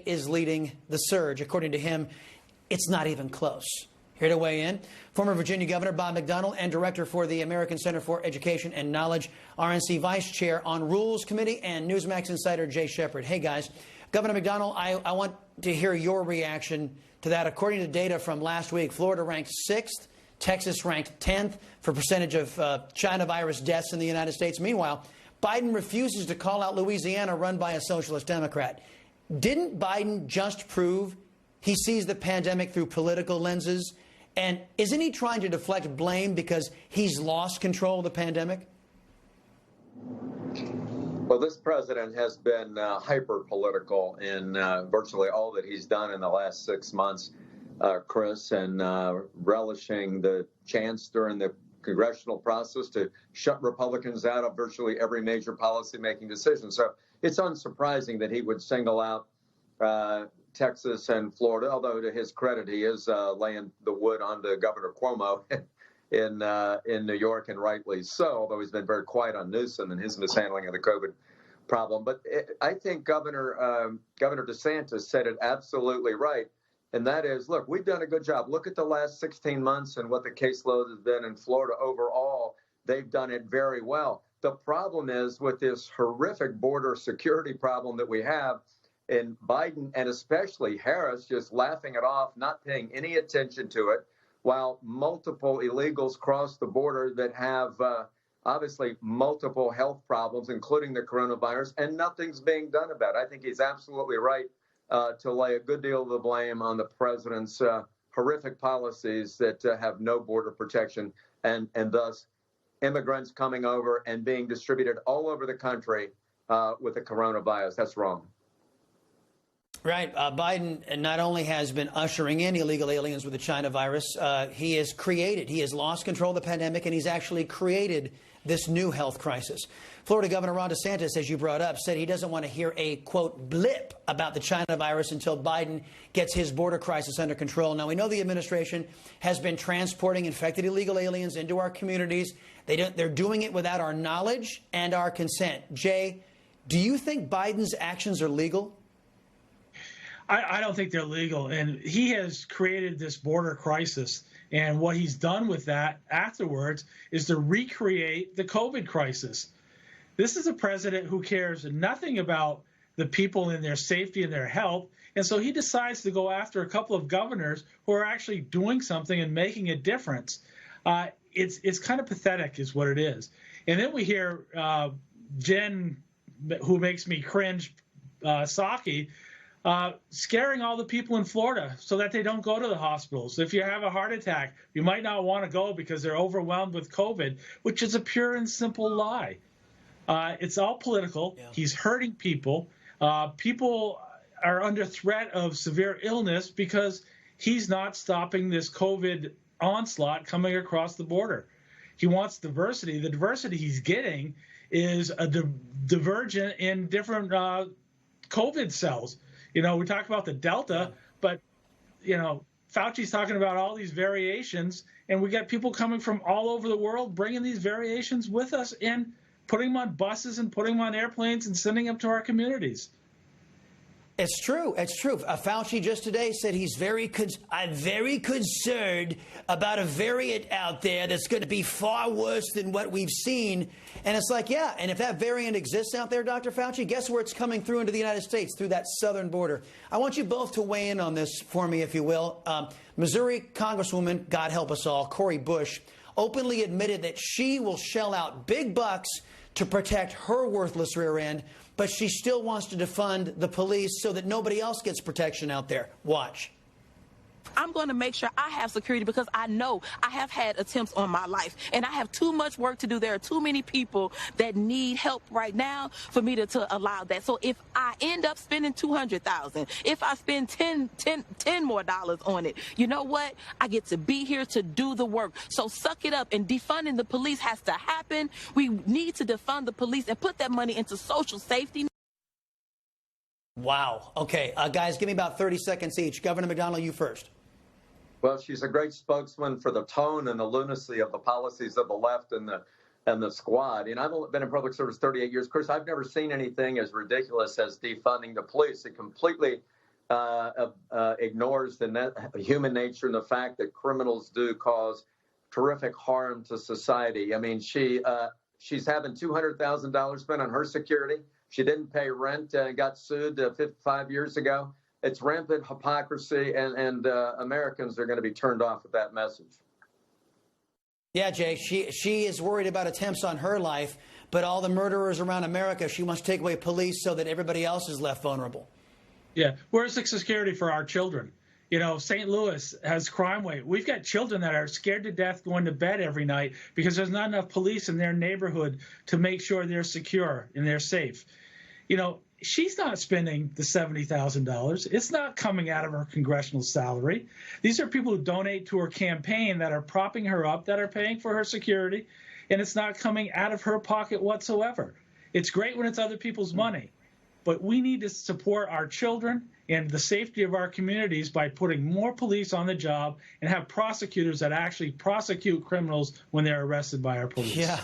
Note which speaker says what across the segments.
Speaker 1: is leading the surge. According to him, it's not even close. Here to weigh in, former Virginia Governor Bob McDonnell and Director for the American Center for Education and Knowledge, RNC Vice Chair on Rules Committee, and Newsmax insider Jay Shepard. Hey, guys. Governor McDonnell, I want to hear your reaction to that. According to data from last week, Florida ranked 6th, Texas ranked 10th for percentage of China virus deaths in the United States. Meanwhile, Biden refuses to call out Louisiana, run by a socialist Democrat. Didn't Biden just prove he sees the pandemic through political lenses? And isn't he trying to deflect blame because he's lost control of the pandemic?
Speaker 2: Well, this president has been hyper-political in virtually all that he's done in the last 6 months, Chris, and relishing the chance during the congressional process to shut Republicans out of virtually every major policy-making decision. So it's unsurprising that he would single out Texas and Florida, although to his credit, he is laying the wood onto Governor Cuomo in New York, and rightly so, although he's been very quiet on Newsom and his mishandling of the COVID problem. But I think Governor DeSantis said it absolutely right, and that is, look, we've done a good job. Look at the last 16 months and what the caseload has been in Florida overall. They've done it very well. The problem is with this horrific border security problem that we have, and Biden and especially Harris just laughing it off, not paying any attention to it, while multiple illegals cross the border that have obviously multiple health problems, including the coronavirus, and nothing's being done about it. I think he's absolutely right to lay a good deal of the blame on the president's horrific policies that have no border protection, and thus immigrants coming over and being distributed all over the country with the coronavirus. That's wrong.
Speaker 1: Right. Biden not only has been ushering in illegal aliens with the China virus, he has lost control of the pandemic, and he's actually created this new health crisis. Florida Governor Ron DeSantis, as you brought up, said he doesn't want to hear a, quote, blip about the China virus until Biden gets his border crisis under control. Now, we know the administration has been transporting infected illegal aliens into our communities. They're doing it without our knowledge and our consent. Jay, do you think Biden's actions are legal?
Speaker 3: I don't think they're legal, and he has created this border crisis, and what he's done with that afterwards is to recreate the COVID crisis. This is a president who cares nothing about the people and their safety and their health, and so he decides to go after a couple of governors who are actually doing something and making a difference. It's kind of pathetic is what it is. And then we hear Jen, who makes me cringe, Psaki, scaring all the people in Florida so that they don't go to the hospitals. If you have a heart attack, you might not want to go because they're overwhelmed with COVID, which is a pure and simple lie. It's all political. Yeah. He's hurting people. People are under threat of severe illness because he's not stopping this COVID onslaught coming across the border. He wants diversity. The diversity he's getting is a divergent in different COVID cells. You know, we talk about the Delta, but, you know, Fauci's talking about all these variations, and we got people coming from all over the world bringing these variations with us and putting them on buses and putting them on airplanes and sending them to our communities.
Speaker 1: It's true. It's true. Fauci just today said he's very concerned about a variant out there that's going to be far worse than what we've seen. And it's like, yeah, and if that variant exists out there, Dr. Fauci, guess where it's coming through into the United States, through that southern border. I want you both to weigh in on this for me, if you will. Missouri Congresswoman, God help us all, Cori Bush, openly admitted that she will shell out big bucks to protect her worthless rear end, but she still wants to defund the police so that nobody else gets protection out there. Watch.
Speaker 4: I'm going to make sure I have security because I know I have had attempts on my life and I have too much work to do. There are too many people that need help right now for me to allow that. So if I end up spending $200,000, if I spend $10 more on it, you know what? I get to be here to do the work. So suck it up, and defunding the police has to happen. We need to defund the police and put that money into social safety.
Speaker 1: Wow. Okay, guys, give me about 30 seconds each. Governor McDonnell, you first.
Speaker 2: Well, she's a great spokesman for the tone and the lunacy of the policies of the left and the squad. And I've been in public service 38 years. Chris, I've never seen anything as ridiculous as defunding the police. It completely ignores the human nature and the fact that criminals do cause terrific harm to society. I mean, she's having $200,000 spent on her security. She didn't pay rent and got sued 55 years ago. It's rampant hypocrisy, and Americans are going to be turned off with that message.
Speaker 1: Yeah, Jay, she is worried about attempts on her life, but all the murderers around America, she wants to take away police so that everybody else is left vulnerable.
Speaker 3: Yeah, where's the security for our children? You know, St. Louis has crime rate. We've got children that are scared to death going to bed every night because there's not enough police in their neighborhood to make sure they're secure and they're safe. You know, she's not spending the $70,000. It's not coming out of her congressional salary. These are people who donate to her campaign that are propping her up, that are paying for her security, and it's not coming out of her pocket whatsoever. It's great when it's other people's money, but we need to support our children and the safety of our communities by putting more police on the job and have prosecutors that actually prosecute criminals when they're arrested by our police.
Speaker 1: Yeah,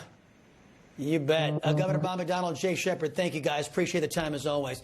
Speaker 1: you bet. Governor Bob McDonnell and Jay Shepard, thank you guys. Appreciate the time as always.